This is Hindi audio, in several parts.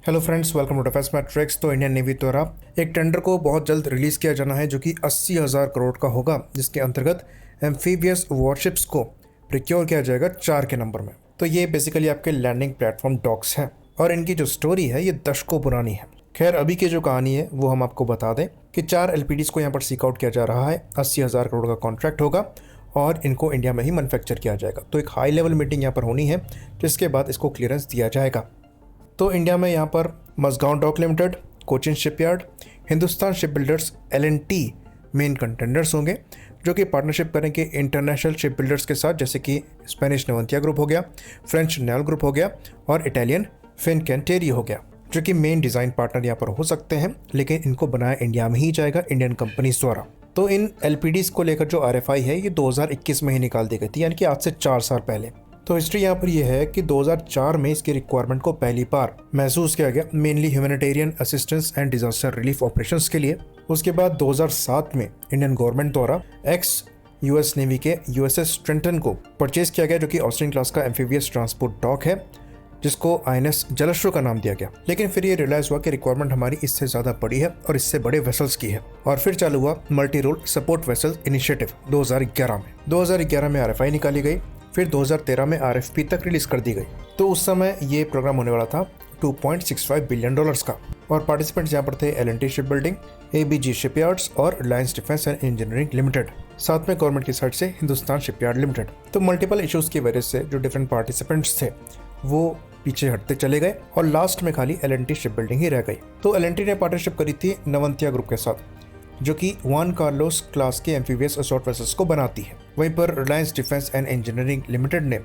Hello friends, welcome to Defence Matrix. तो इंडियन नेवी द्वारा एक टेंडर को बहुत जल्द रिलीज़ किया जाना है जो कि 80,000 करोड़ का होगा, जिसके अंतर्गत एम्फीबियस वॉरशिप्स को प्रिक्योर किया जाएगा 4 के नंबर में। तो ये बेसिकली आपके लैंडिंग प्लेटफॉर्म डॉक्स हैं और इनकी जो स्टोरी है ये दशकों पुरानी है। खैर, अभी की जो कहानी है वो हम आपको बता दें कि 4 एलपीडीज को यहाँ पर सीक आउट किया जा रहा है। 80,000 करोड़ का कॉन्ट्रैक्ट होगा और इनको इंडिया में ही मैन्युफैक्चर किया जाएगा। तो एक हाई लेवल मीटिंग यहाँ पर होनी है जिसके बाद इसको क्लियरेंस दिया जाएगा। तो इंडिया में यहाँ पर Mazagaon Dock Limited, Cochin shipyard, Hindustan ship builders, L&T main contenders होंगे जो कि पार्टनरशिप करेंगे इंटरनेशनल शिप बिल्डर्स के साथ, जैसे कि स्पेनिश नवंतिया ग्रुप हो गया, फ्रेंच नेवल ग्रुप हो गया और इटालियन फिनकेंटेरी हो गया, जो कि मेन डिज़ाइन पार्टनर यहाँ पर हो सकते हैं। लेकिन इनको बनाया इंडिया में ही जाएगा इंडियन कंपनीज द्वारा। तो इन एलपीडीज़ को लेकर जो RFI है ये 2021 में ही निकाल दी गई थी, यानी कि आज से 4 साल पहले। तो हिस्ट्री यहाँ पर यह है कि 2004 में इसकी रिक्वायरमेंट को पहली बार महसूस किया गया, mainly humanitarian assistance and disaster relief operations के लिए। उसके बाद 2007 में इंडियन गवर्नमेंट द्वारा एक्स US नेवी के USS ट्रेंटन को परचेज किया गया, जो कि ऑस्टिन क्लास का एम्फीबियस ट्रांसपोर्ट डॉक है, जिसको INS जलश्रु का नाम दिया गया। लेकिन फिर ये रियलाइज हुआ कि रिक्वायरमेंट हमारी इससे ज़्यादा बड़ी है और इससे बड़े वेसल्स की है, और फिर चालू हुआ multi role support vessel initiative 2011 में। 2011 में RFI निकाली गई, फिर 2013 में RFP तक रिलीज कर दी गई। तो उस समय ये प्रोग्राम होने वाला था $2.65 बिलियन का, और पार्टिसिपेंट्स यहाँ पर थे L&T ship building, ABG shipyards और Reliance defence and engineering limited, साथ में गवर्नमेंट की साइड से हिंदुस्तान शिपयार्ड लिमिटेड। तो मल्टीपल इश्यूज की वजह से जो डिफरेंट पार्टिसिपेंट्स थे वो पीछे हटते चले गए और लास्ट में खाली L&T शिप बिल्डिंग ही रह गई। तो L&T ने पार्टनरशिप करी थी नवंतिया ग्रुप के साथ, जो कि जुआन कार्लोस क्लास के एम्फीबियस असॉल्ट वेसल्स को बनाती है। वहीं पर Reliance defence and engineering limited ने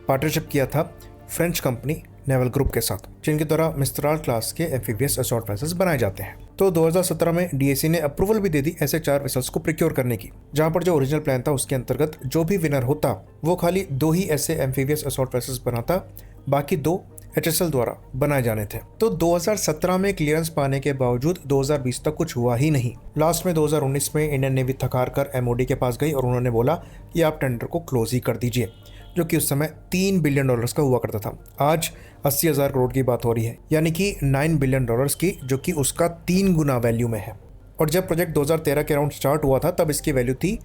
पार्टनरशिप किया था फ्रेंच कंपनी नेवल ग्रुप के साथ, जिनके द्वारा मिस्त्राल क्लास के एम्फीबियस असॉल्ट वेसल्स बनाए जाते हैं। तो 2017 में DAC ने अप्रूवल भी दे दी ऐसे 4 वेसल्स को प्रिक्योर करने की, जहां पर जो ओरिजिनल प्लान था उसके अंतर्गत जो भी विनर होता वो खाली 2 ही ऐसे एम्फीबियस असॉल्ट वेसल्स बनाता, बाकी 2 HSL द्वारा बनाए जाने थे। तो 2017 में क्लियरेंस पाने के बावजूद 2020 तक कुछ हुआ ही नहीं। लास्ट में 2019 में इंडियन नेवी थकार कर MOD के पास गई और उन्होंने बोला कि आप टेंडर को क्लोज ही कर दीजिए, जो कि उस समय $3 बिलियन का हुआ करता था। आज 80,000 करोड़ की बात हो रही है, यानी कि $9 बिलियन की, जो कि उसका 3 गुना वैल्यू में है। और जब प्रोजेक्ट 2013 के अराउंड स्टार्ट हुआ था तब इसकी वैल्यू थी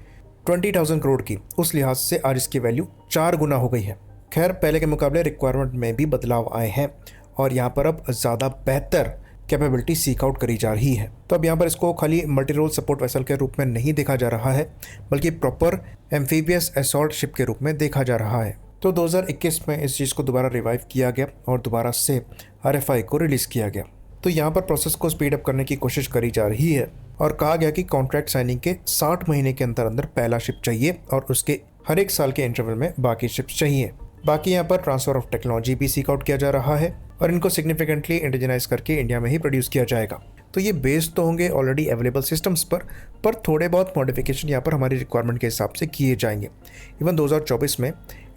20,000 करोड़ की। उस लिहाज से आज इसकी वैल्यू 4 गुना हो गई है। खैर, पहले के मुकाबले रिक्वायरमेंट में भी बदलाव आए हैं और यहाँ पर अब ज़्यादा बेहतर कैपेबिलिटी सीक आउट करी जा रही है। तो अब यहाँ पर इसको खाली मल्टी रोल सपोर्ट वेसल के रूप में नहीं देखा जा रहा है, बल्कि प्रॉपर एम्फीबियस असॉल्ट शिप के रूप में देखा जा रहा है। तो 2021 में इस चीज़ को दोबारा रिवाइव किया गया और दोबारा से RFI को रिलीज़ किया गया। तो यहाँ पर प्रोसेस को स्पीड अप करने की कोशिश करी जा रही है और कहा गया कि कॉन्ट्रैक्ट साइनिंग के 60 महीने के अंदर अंदर पहला शिप चाहिए और उसके हर एक साल के इंटरवल में बाकी शिप्स चाहिए। बाकी यहाँ पर ट्रांसफर ऑफ टेक्नोलॉजी भी सीक आउट किया जा रहा है और इनको सिग्निफिकेंटली इंडिजनाइज करके इंडिया में ही प्रोड्यूस किया जाएगा। तो ये बेस्ड तो होंगे ऑलरेडी अवेलेबल सिस्टम्स पर थोड़े बहुत मॉडिफिकेशन यहाँ पर हमारी रिक्वायरमेंट के हिसाब से किए जाएंगे। इवन 2024 में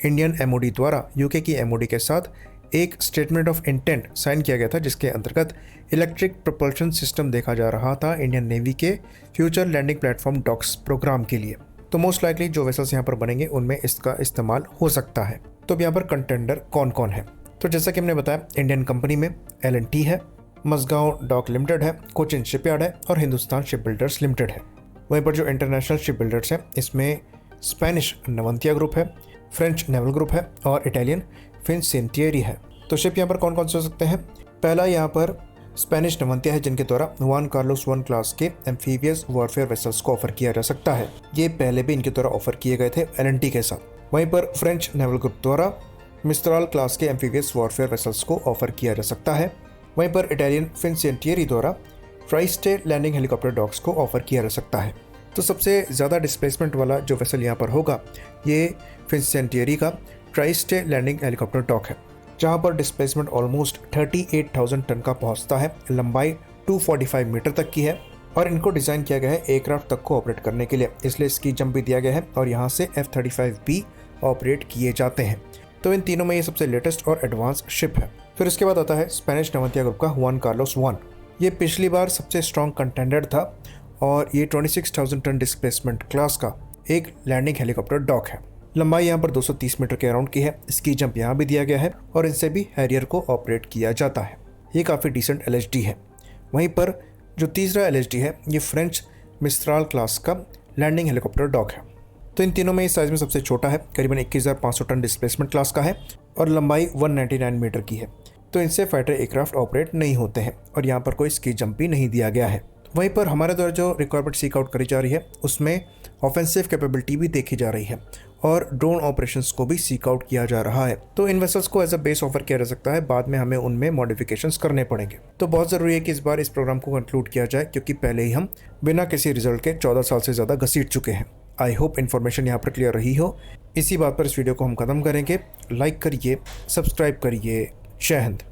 इंडियन MOD द्वारा UK की MOD के साथ एक स्टेटमेंट ऑफ इंटेंट साइन किया गया था, जिसके अंतर्गत इलेक्ट्रिक प्रोपल्शन सिस्टम देखा जा रहा था इंडियन नेवी के future landing platform docks program के लिए। तो मोस्ट लाइकली जो वेसल्स यहाँ पर बनेंगे उनमें इसका इस्तेमाल हो सकता है। तो अब यहाँ पर कंटेंडर कौन कौन है, तो जैसा कि हमने बताया, इंडियन कंपनी में L&T है, मज़गांव डॉक लिमिटेड है, कोचिन शिपयार्ड है और हिंदुस्तान शिप बिल्डर्स लिमिटेड है। वहीं पर जो इंटरनेशनल शिप बिल्डर्स हैं इसमें स्पेनिश नवंतिया ग्रुप है, फ्रेंच नेवल ग्रुप है और इटालियन फिनकेंटेरी है। तो शिप यहाँ पर कौन कौन से हो सकते हैं? पहला यहाँ पर स्पेनिश नवंतिया है, जिनके द्वारा जुआन कार्लोस 1 क्लास के एम्फीबियस वॉरफेयर वेसल्स को ऑफर किया जा सकता है। ये पहले भी इनके द्वारा ऑफर किए गए थे L&T के साथ। वहीं पर फ्रेंच नेवल ग्रुप द्वारा मिस्त्राल क्लास के एम्फीबियस वॉरफेयर वेसल्स को ऑफर किया जा सकता है। वहीं पर इटालियन फिनकेंटेरी द्वारा ट्राइस्टे लैंडिंग हेलीकॉप्टर डॉक्स को ऑफर किया जा सकता है। तो सबसे ज़्यादा डिस्प्लेसमेंट वाला जो वेसल यहाँ पर होगा ये फिनकेंटेरी का ट्राइस्टे लैंडिंग हेलीकॉप्टर डॉक है, जहाँ पर डिस्प्लेसमेंट ऑलमोस्ट 38,000 टन का पहुँचता है, लंबाई 245 मीटर तक की है और इनको डिज़ाइन किया गया है एयरक्राफ्ट तक को ऑपरेट करने के लिए, इसलिए इसकी जंप भी दिया गया है और यहाँ से F-35B ऑपरेट किए जाते हैं। तो इन तीनों में ये सबसे लेटेस्ट और एडवांस शिप है। फिर इसके बाद आता है स्पेनिश नवंतिया ग्रुप का जुआन कार्लोस 1। ये पिछली बार सबसे स्ट्रॉन्ग कंटेंडर था और ये 26,000 टन डिस्प्लेसमेंट क्लास का एक लैंडिंग हेलीकॉप्टर डॉक है। लंबाई यहाँ पर 230 मीटर के अराउंड की है। इसकी जंप यहाँ भी दिया गया है और इनसे भी हैरियर को ऑपरेट किया जाता है। ये काफ़ी डिसेंट LHD है। वहीं पर जो तीसरा LHD है ये फ्रेंच मिस्त्राल क्लास का लैंडिंग हेलीकॉप्टर डॉग है। तो इन तीनों में इस साइज़ में सबसे छोटा है, करीबन 21,500 टन डिस्प्लेसमेंट क्लास का है और लंबाई 199 मीटर की है। तो इनसे फाइटर एयरक्राफ्ट ऑपरेट नहीं होते हैं और यहाँ पर कोई स्की जंप भी नहीं दिया गया है। वहीं पर हमारे द्वारा जो रिक्वायरमेंट सीक आउट करी जा रही है उसमें ऑफेंसिव कैपेबिलिटी भी देखी जा रही है और ड्रोन ऑपरेशंस को भी सीक आउट किया जा रहा है। तो इन वेसल्स को एज अ बेस ऑफर किया जा सकता है, बाद में हमें उनमें मॉडिफिकेशंस करने पड़ेंगे। तो बहुत ज़रूरी है कि इस बार इस प्रोग्राम को कंक्लूड किया जाए, क्योंकि पहले ही हम बिना किसी रिजल्ट के 14 साल से ज़्यादा घसीट चुके हैं। आई होप इन्फॉर्मेशन यहाँ पर क्लियर रही हो। इसी बात पर इस वीडियो को हम खत्म करेंगे। लाइक करिए, सब्सक्राइब करिए। जय हिंद।